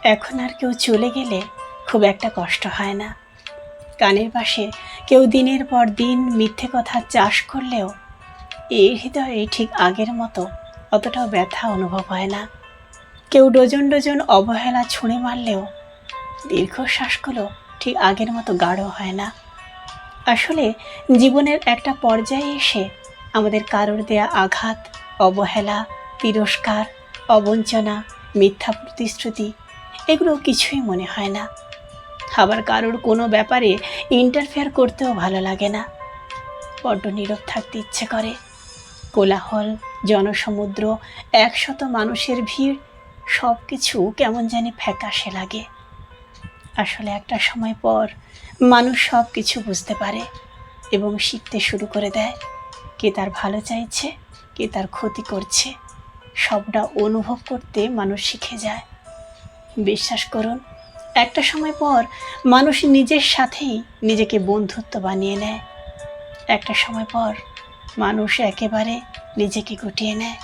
এখন আর কেউ চলে গেলে খুব একটা কষ্ট হয় না। কানের পাশে কেউ দিনের পর দিন মিথ্যে কথা চাষ করলেও এই হৃদয়ে ঠিক আগের মতো অতটাও ব্যথা অনুভব হয় না। কেউ ডজন ডজন অবহেলা ছুঁড়ে মারলেও দীর্ঘশ্বাসগুলো ঠিক আগের মতো গাঢ় হয় না। আসলে জীবনের একটা পর্যায়ে এসে আমাদের কারোর দেয়া আঘাত, অবহেলা, তিরস্কার, অবঞ্চনা, মিথ্যা প্রতিশ্রুতি এগুলো কিছুই মনে হয় না। আবার কারোর কোনো ব্যাপারে ইন্টারফেয়ার করতেও ভালো লাগে না। বড্ড নীরব থাকতে ইচ্ছে করে। কোলাহল, জনসমুদ্র, একশত মানুষের ভিড় সব কিছু কেমন জানি ফ্যাকাশে লাগে। আসলে একটা সময় পর মানুষ সব কিছু বুঝতে পারে এবং শিখতে শুরু করে দেয়। কে তার ভালো চাইছে, কে তার ক্ষতি করছে, সবটা অনুভব করতে মানুষ শিখে যায়। বিশ্বাস করুন, একটা সময় পর মানুষ নিজের সাথেই নিজেকে বন্ধুত্ব বানিয়ে নেয়। একটা সময় পর মানুষ একেবারে নিজেকে গুটিয়ে নেয়।